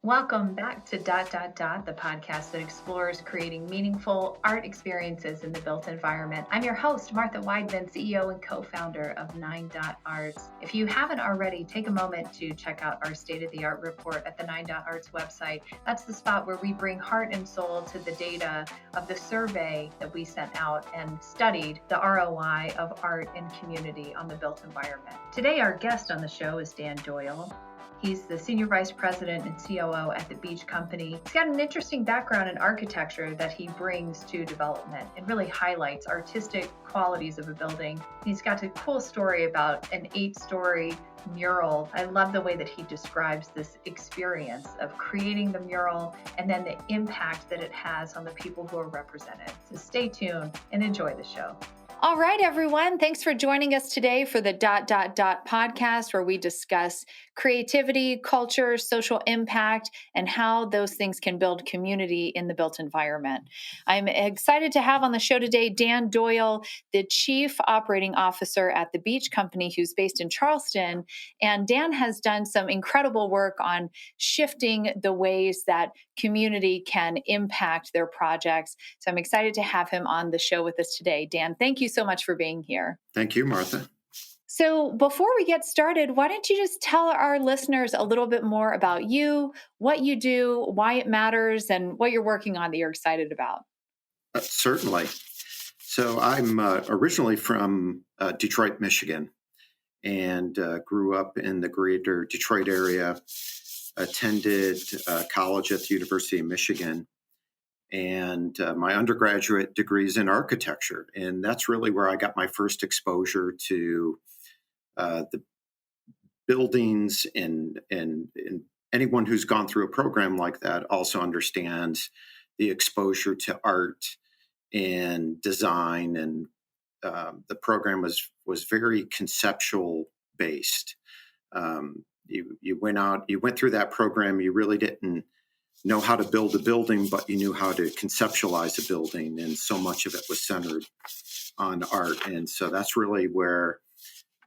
Welcome back to the podcast that explores creating meaningful art experiences in the built environment. I'm your host, Martha Weidman, CEO and co-founder of 9.Arts. If you haven't already, take a moment to check out our state-of-the-art report at the 9.Arts website. That's the spot where we bring heart and soul to the data of the survey that we sent out and studied the ROI of art and community on the built environment. Today, our guest on the show is Dan Doyle. He's the Senior Vice President and COO at the Beach Company. He's got an interesting background in architecture that he brings to development and really highlights artistic qualities of a building. He's got a cool story about an 8-story mural. I love the way that he describes this experience of creating the mural and then the impact that it has on the people who are represented. So stay tuned and enjoy the show. All right, everyone. Thanks for joining us today for the podcast, where we discuss creativity, culture, social impact, and how those things can build community in the built environment. I'm excited to have on the show today Dan Doyle, the Chief Operating Officer at the Beach Company, who's based in Charleston. And Dan has done some incredible work on shifting the ways that community can impact their projects. So I'm excited to have him on the show with us today. Dan, thank you so much for being here. Thank you, Martha. So before we get started, why don't you just tell our listeners a little bit more about you, what you do, why it matters, and what you're working on that you're excited about? Certainly. So I'm originally from Detroit, Michigan, and grew up in the greater Detroit area, attended college at the University of Michigan, and my undergraduate degree is in architecture. And that's really where I got my first exposure to the buildings, and anyone who's gone through a program like that also understands the exposure to art and design, and the program was very conceptual based. You went through that program. You really didn't know how to build a building, but you knew how to conceptualize a building, and so much of it was centered on art. And so that's really where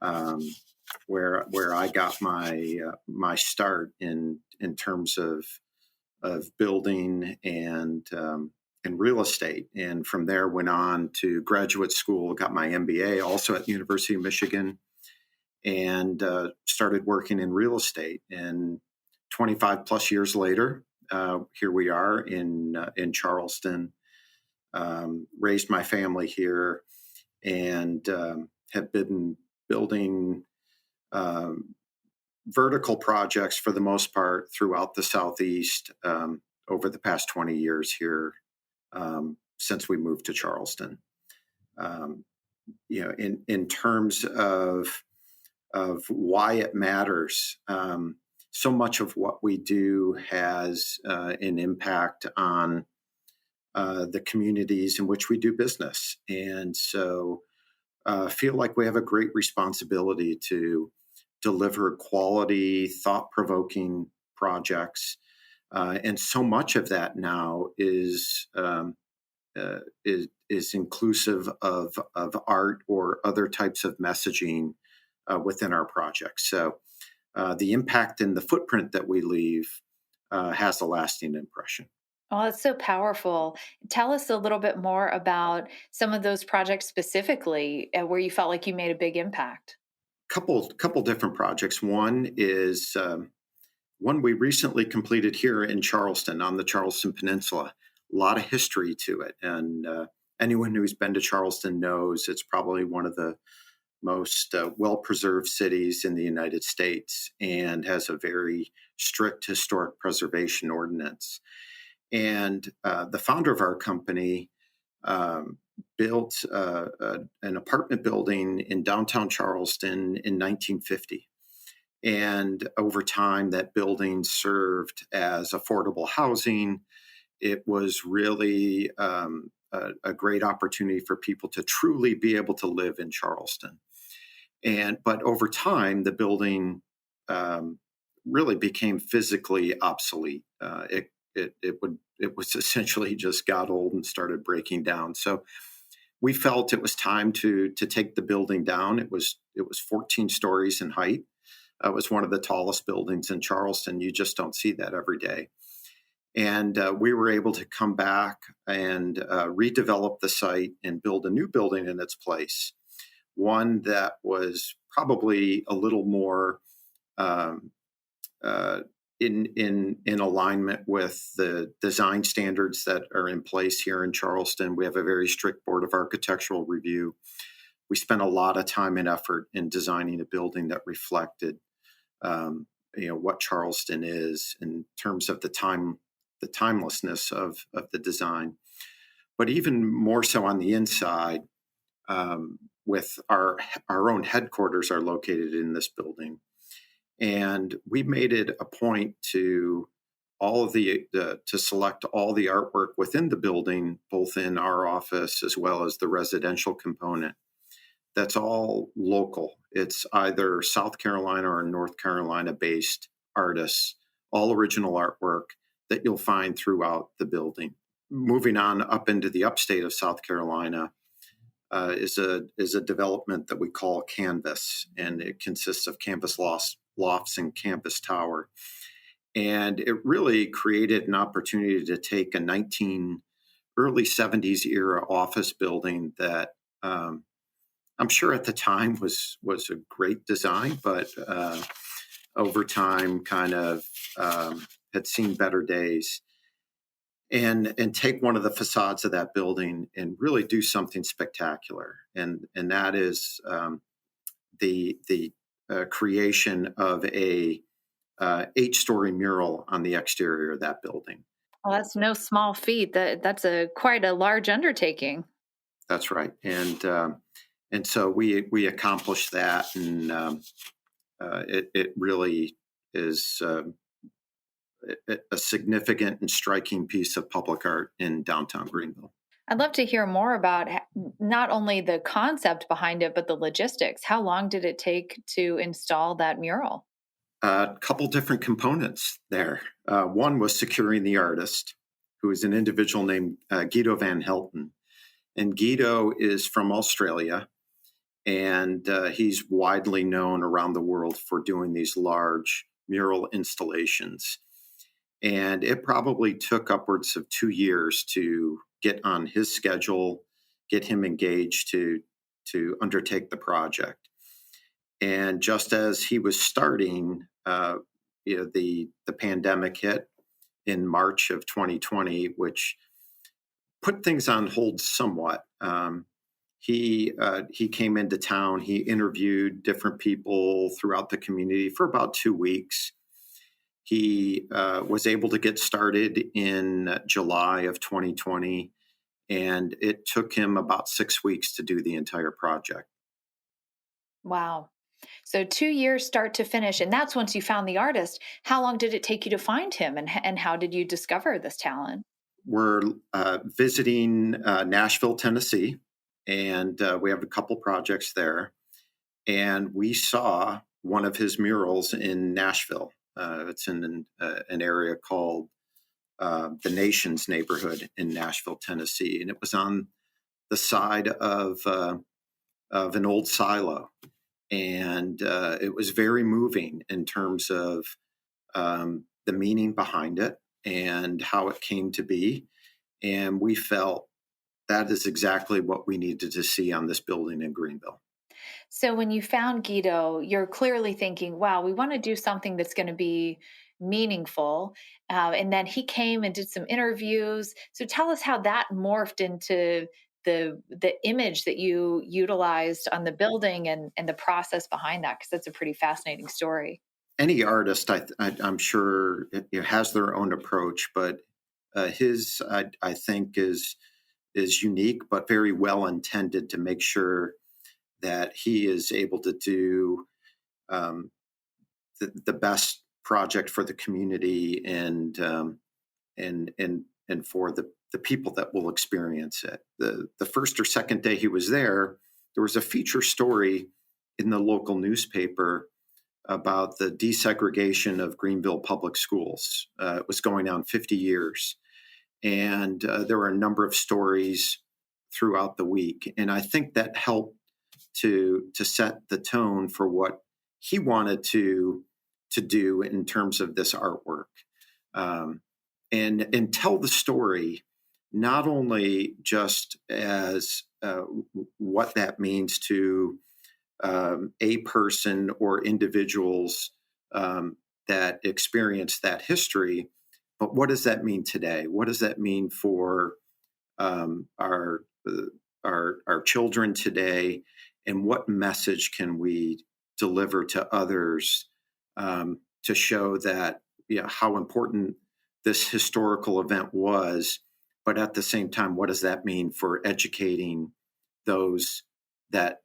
I got my start in terms of building and real estate. And from there went on to graduate school, got my MBA also at the University of Michigan, and started working in real estate. And 25 plus years later, here we are in Charleston. Raised my family here, and have been building vertical projects for the most part throughout the Southeast over the past 20 years here, since we moved to Charleston. In terms of why it matters, so much of what we do has an impact on the communities in which we do business. And so feel like we have a great responsibility to deliver quality, thought-provoking projects. And so much of that now is inclusive of art or other types of messaging within our projects. So the impact and the footprint that we leave has a lasting impression. Oh, it's so powerful. Tell us a little bit more about some of those projects specifically where you felt like you made a big impact. Couple different projects. One is one we recently completed here in Charleston on the Charleston Peninsula. A lot of history to it. And anyone who's been to Charleston knows it's probably one of the most well-preserved cities in the United States, and has a very strict historic preservation ordinance. And the founder of our company built an apartment building in downtown Charleston in 1950. And over time, that building served as affordable housing. It was really a great opportunity for people to truly be able to live in Charleston. But over time, the building really became physically obsolete. It was essentially just got old and started breaking down. So we felt it was time to take the building down. It was 14 stories in height, It was one of the tallest buildings in Charleston. You just don't see that every day. And we were able to come back and redevelop the site and build a new building in its place, one that was probably a little more um, uh, in alignment with the design standards that are in place here in Charleston. We have a very strict board of architectural review. We spent a lot of time and effort in designing a building that reflected, what Charleston is in terms of the timelessness of the design. But even more so on the inside, with our own headquarters are located in this building. And we made it a point to to select all the artwork within the building, both in our office as well as the residential component. That's all local. It's either South Carolina or North Carolina based artists, all original artwork that you'll find throughout the building. Moving on up into the upstate of South Carolina, is a development that we call Canvas, and it consists of canvas lofts and campus tower. And it really created an opportunity to take a early 70s era office building that I'm sure at the time was a great design, but over time kind of had seen better days. And take one of the facades of that building and really do something spectacular, and that is the creation of a 8-story mural on the exterior of that building. Well, that's no small feat. That's a quite a large undertaking. That's right, and so we accomplished that, and it really is a significant and striking piece of public art in downtown Greenville. I'd love to hear more about not only the concept behind it, but the logistics. How long did it take to install that mural? A couple different components there. One was securing the artist, who is an individual named Guido van Helten. And Guido is from Australia, and he's widely known around the world for doing these large mural installations. And it probably took upwards of 2 years to get on his schedule, get him engaged to undertake the project. And just as he was starting, the pandemic hit in March of 2020, which put things on hold somewhat. He came into town. He interviewed different people throughout the community for about 2 weeks. He was able to get started in July of 2020, and it took him about 6 weeks to do the entire project. Wow. So 2 years start to finish, and that's once you found the artist. How long did it take you to find him, and how did you discover this talent? We're visiting Nashville, Tennessee, and we have a couple projects there. And we saw one of his murals in Nashville. It's in an area called the Nations neighborhood in Nashville, Tennessee, and it was on the side of an old silo, and it was very moving in terms of the meaning behind it and how it came to be. And we felt that is exactly what we needed to see on this building in Greenville. So when you found Guido, you're clearly thinking, wow, we want to do something that's going to be meaningful. And then he came and did some interviews. So tell us how that morphed into the image that you utilized on the building and the process behind that, because that's a pretty fascinating story. Any artist, I'm sure, has their own approach, but his, I think, is unique, but very well intended to make sure that he is able to do the best project for the community and for the people that will experience it. The first or second day he was there was a feature story in the local newspaper about the desegregation of Greenville public schools. It was going on 50 years. And there were a number of stories throughout the week. And I think that helped to set the tone for what he wanted to do in terms of this artwork, um, and tell the story not only just as what that means to a person or individuals that experience that history, but what does that mean today? What does that mean for um, our our children today, and what message can we deliver to others to show that, how important this historical event was, but at the same time, what does that mean for educating those that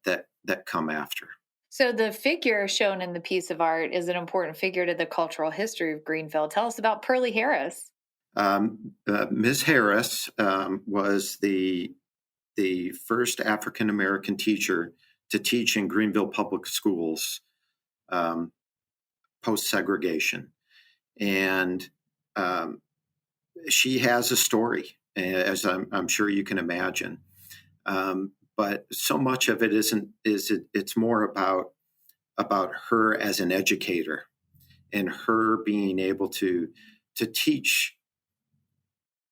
come after? So the figure shown in the piece of art is an important figure to the cultural history of Greenville. Tell us about Pearly Harris. Ms. Harris was the first African American teacher to teach in Greenville Public Schools um, post segregation. And um, she has a story, as I'm sure you can imagine. But so much of it it's more about her as an educator, and her being able to teach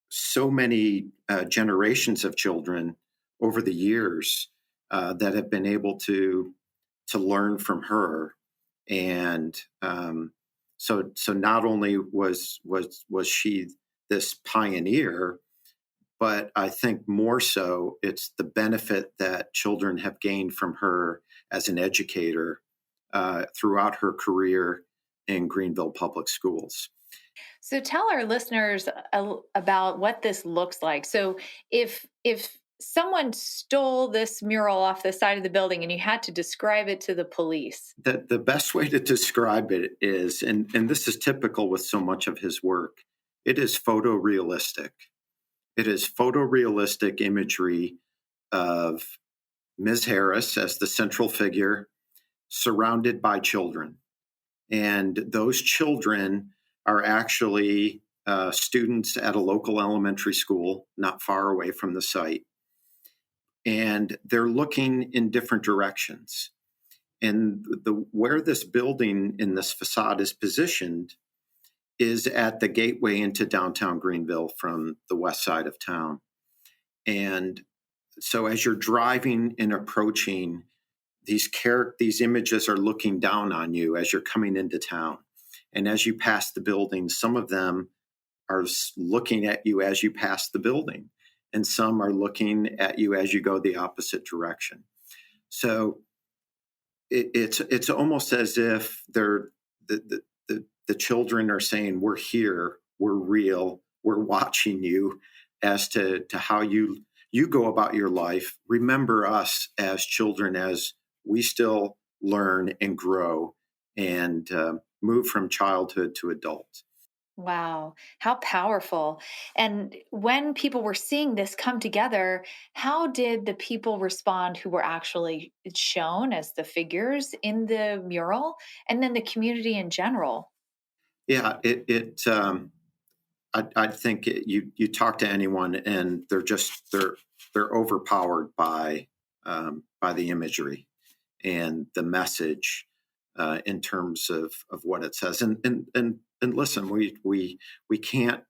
so many generations of children over the years that have been able to learn from her. And so not only was she this pioneer, but I think more so it's the benefit that children have gained from her as an educator throughout her career in Greenville Public Schools. So tell our listeners about what this looks like. So if someone stole this mural off the side of the building and you had to describe it to the police. The best way to describe it is, and this is typical with so much of his work, it is photorealistic. It is photorealistic imagery of Ms. Harris as the central figure, surrounded by children. And those children are actually students at a local elementary school not far away from the site. And they're looking in different directions. And where this building in this facade is positioned is at the gateway into downtown Greenville from the west side of town. And so as you're driving and approaching, these images are looking down on you as you're coming into town. And as you pass the building, some of them are looking at you as you pass the building, and some are looking at you as you go the opposite direction. So it's almost as if the children are saying, "We're here, we're real, we're watching you," as to how you go about your life. Remember us as children as we still learn and grow and move from childhood to adult. Wow, how powerful. And when people were seeing this come together, how did the people respond who were actually shown as the figures in the mural and then the community in general? Yeah, I think you talk to anyone and they're overpowered by the imagery and the message in terms of what it says. And listen, we can't.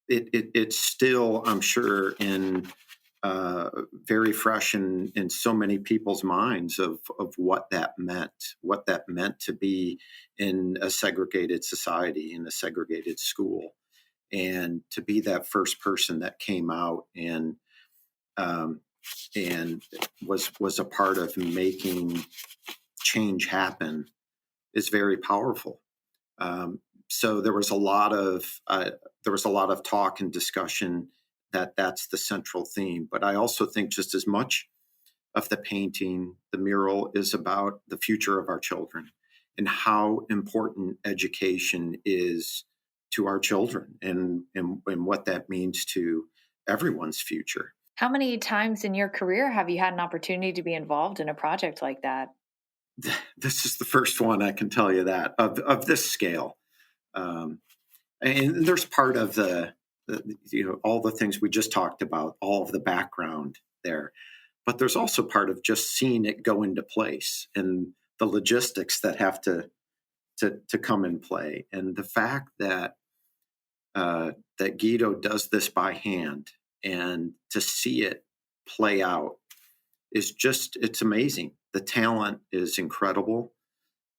It's still, I'm sure, in very fresh in so many people's minds of what that meant to be in a segregated society, in a segregated school, and to be that first person that came out um, and was a part of making change happen is very powerful. So there was a lot of talk and discussion that's the central theme. But I also think just as much of the painting, the mural, is about the future of our children and how important education is to our children, and what that means to everyone's future. How many times in your career have you had an opportunity to be involved in a project like that? This is the first one, I can tell you that, of this scale. Um, and there's part of the all the things we just talked about, all of the background there. but there's also part of just seeing it go into place and the logistics that have to come in play. And the fact that that Guido does this by hand and to see it play out is just, it's amazing. The talent is incredible.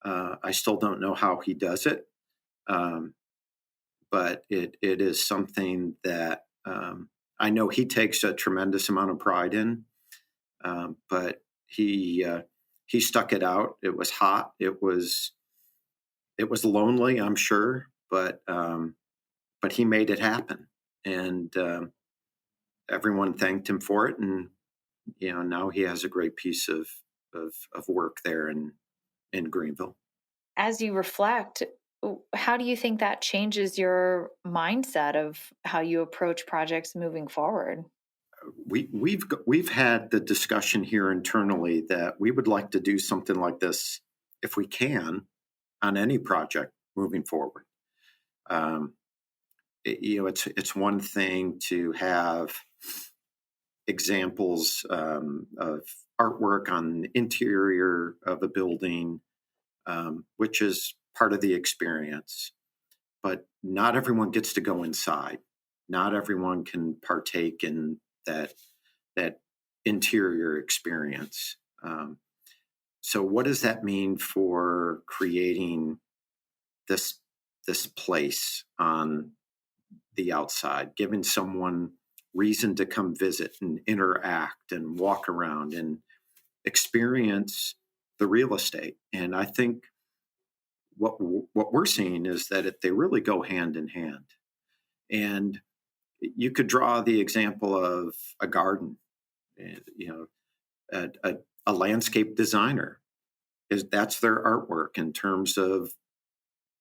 I still don't know how he does it, but it is something that I know he takes a tremendous amount of pride in. But he stuck it out. It was hot. It was lonely, I'm sure, but he made it happen, and everyone thanked him for it. And now he has a great piece of work there in Greenville. As you reflect, how do you think that changes your mindset of how you approach projects moving forward? We've had the discussion here internally that we would like to do something like this if we can on any project moving forward. It's one thing to have examples of artwork on the interior of a building, which is part of the experience. But not everyone gets to go inside. Not everyone can partake in that interior experience. So what does that mean for creating this place on the outside, giving someone reason to come visit and interact and walk around and experience the real estate? And I think what we're seeing is that they really go hand in hand. And you could draw the example of a garden. A landscape designer that's their artwork in terms of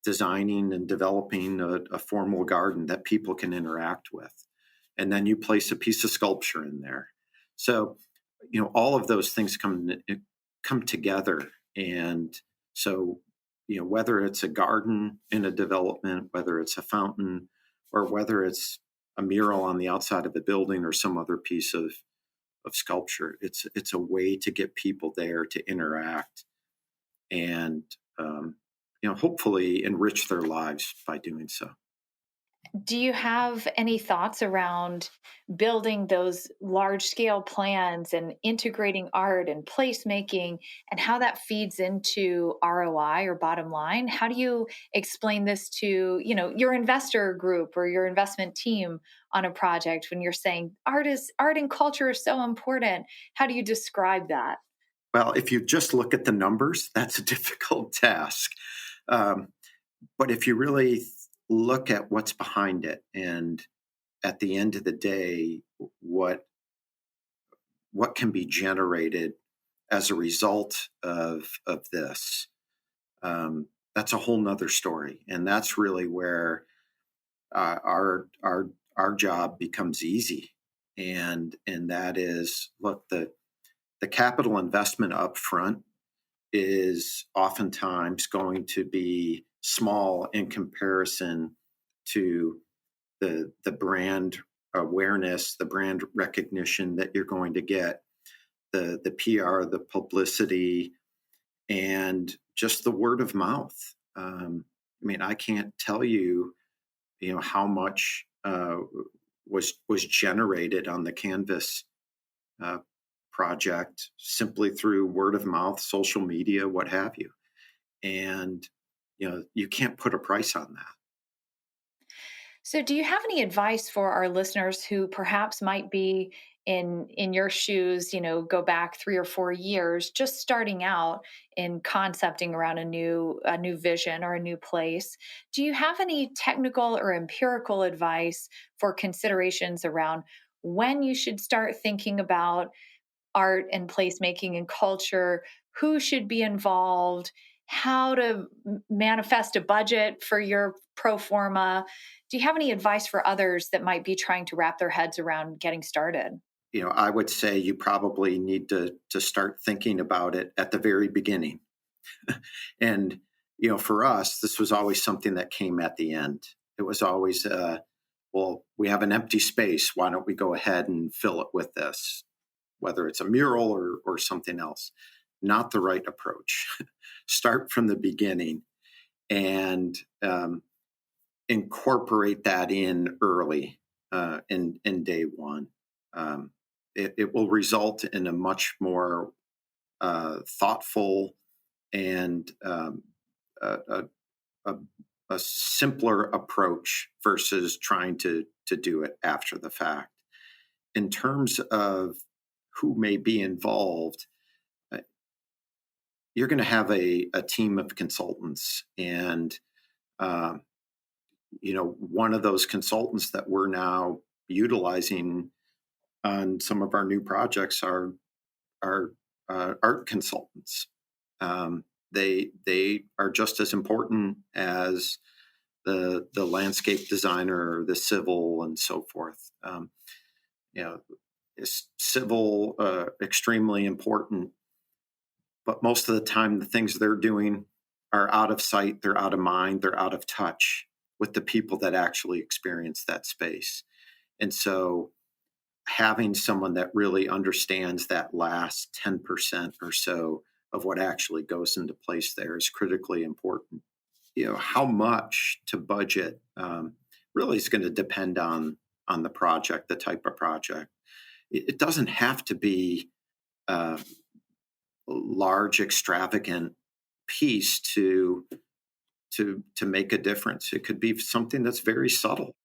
designing and developing a formal garden that people can interact with. And then you place a piece of sculpture in there. So, all of those things come together. And so, whether it's a garden in a development, whether it's a fountain, or whether it's a mural on the outside of a building or some other piece of sculpture, it's a way to get people there to interact and hopefully enrich their lives by doing so. Do you have any thoughts around building those large scale plans and integrating art and placemaking and how that feeds into ROI or bottom line? How do you explain this to, your investor group or your investment team on a project when you're saying art and culture is so important? How do you describe that? Well, if you just look at the numbers, that's a difficult task. But if you really look at what's behind it, and at the end of the day, what can be generated as a result of this, that's a whole nother story. And that's really where our job becomes easy. And that is, look, the capital investment up front is oftentimes going to be small in comparison to the brand awareness, the brand recognition that you're going to get, the PR, the publicity, and just the word of mouth. I can't tell you, how much was generated on the Canvas project simply through word of mouth, social media, what have you. And, you can't put a price on that. So, do you have any advice for our listeners who perhaps might be in your shoes? Go back 3 or 4 years, just starting out in concepting around a new vision or a new place. Do you have any technical or empirical advice for considerations around when you should start thinking about art and placemaking and culture? Who should be involved? How to manifest a budget for your pro forma? Do you have any advice for others that might be trying to wrap their heads around getting started? I would say you probably need to start thinking about it at the very beginning. And, for us, this was always something that came at the end. It was always, well, we have an empty space. Why don't we go ahead and fill it with this? whether it's a mural or something else. Not the right approach. Start from the beginning and incorporate that in early in day one. It will result in a much more thoughtful and a, a, a simpler approach versus trying to do it after the fact. In terms of who may be involved, you're going to have a team of consultants, and one of those consultants that we're now utilizing on some of our new projects are art consultants. They are just as important as the landscape designer, the civil, and so forth. Is civil extremely important, but most of the time the things they're doing are out of sight, they're out of mind, they're out of touch with the people that actually experience that space. And so having someone that really understands that last 10% or so of what actually goes into place there is critically important. How much to budget really is going to depend on the project, the type of project. It doesn't have to be a large, extravagant piece to make a difference. It could be something that's very subtle.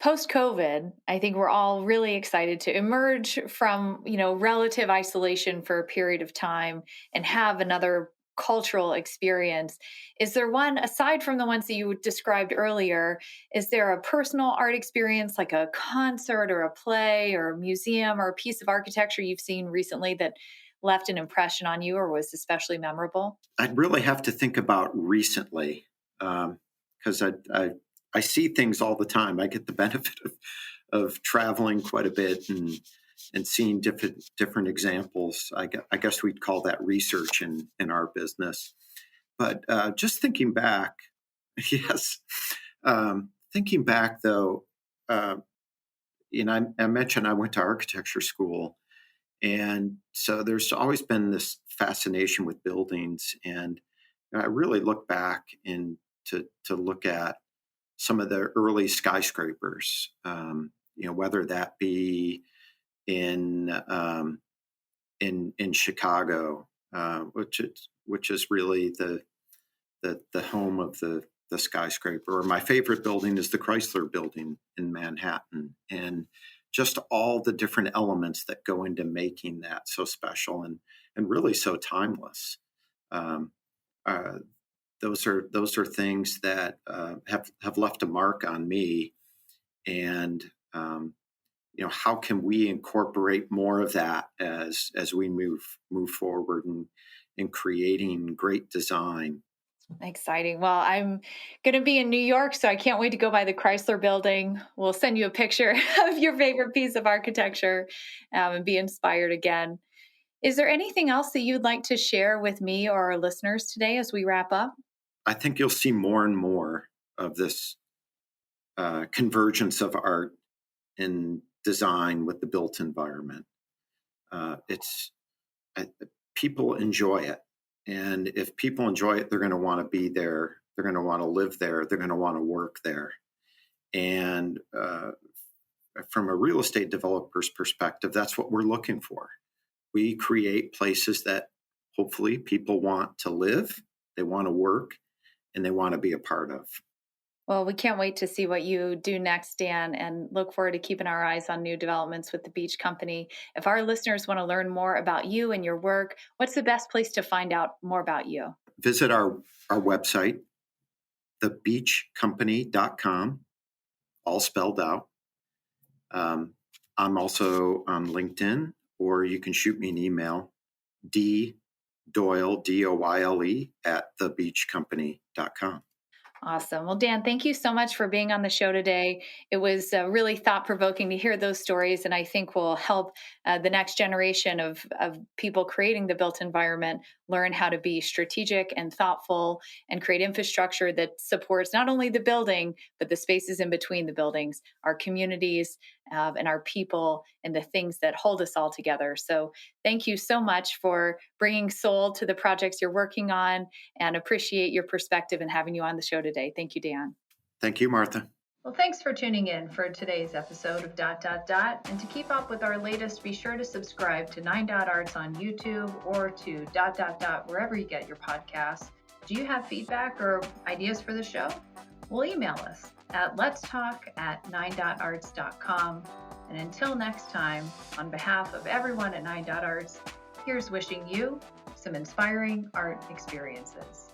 Post-COVID, I think we're all really excited to emerge from, relative isolation for a period of time and have another cultural experience. Is there one, aside from the ones that you described earlier, is there a personal art experience like a concert or a play or a museum or a piece of architecture you've seen recently that left an impression on you or was especially memorable? I'd really have to think about recently, because I see things all the time. I get the benefit of traveling quite a bit and seeing different examples. I guess we'd call that research in our business. But just thinking back, yes, thinking back though, I mentioned I went to architecture school, and so there's always been this fascination with buildings, and I really look back and to look at some of the early skyscrapers, whether that be in Chicago, which is really the home of the skyscraper. Or my favorite building is the Chrysler Building in Manhattan, and just all the different elements that go into making that so special and really so timeless. Um, uh, those are things that have left a mark on me, and how can we incorporate more of that as we move forward in creating great design. Exciting. Well, I'm going to be in New York, so I can't wait to go by the Chrysler Building. We'll send you a picture of your favorite piece of architecture and be inspired again. Is there anything else that you'd like to share with me or our listeners today as we wrap up? I think you'll see more and more of this convergence of art and design with the built environment. It's people enjoy it, and if people enjoy it, they're going to want to be there. They're going to want to live there. They're going to want to work there. And from a real estate developer's perspective, that's what we're looking for. We create places that hopefully people want to live, they want to work, and they want to be a part of. Well, we can't wait to see what you do next, Dan, and look forward to keeping our eyes on new developments with the Beach Company. If our listeners want to learn more about you and your work, what's the best place to find out more about you? Visit our website, thebeachcompany.com, all spelled out. I'm also on LinkedIn, or you can shoot me an email, Doyle, Doyle, at thebeachcompany.com. Awesome. Well, Dan, thank you so much for being on the show today. It was really thought-provoking to hear those stories, and I think will help the next generation of people creating the built environment learn how to be strategic and thoughtful and create infrastructure that supports not only the building, but the spaces in between the buildings, our communities, and our people and the things that hold us all together. So thank you so much for bringing soul to the projects you're working on, and appreciate your perspective and having you on the show today. Thank you, Dan. Thank you, Martha. Well, thanks for tuning in for today's episode of ... And to keep up with our latest, be sure to subscribe to 9.Arts on YouTube or to ... wherever you get your podcasts. Do you have feedback or ideas for the show? Well, email us at letstalk@9.arts.com. And until next time, on behalf of everyone at 9.Arts, here's wishing you some inspiring art experiences.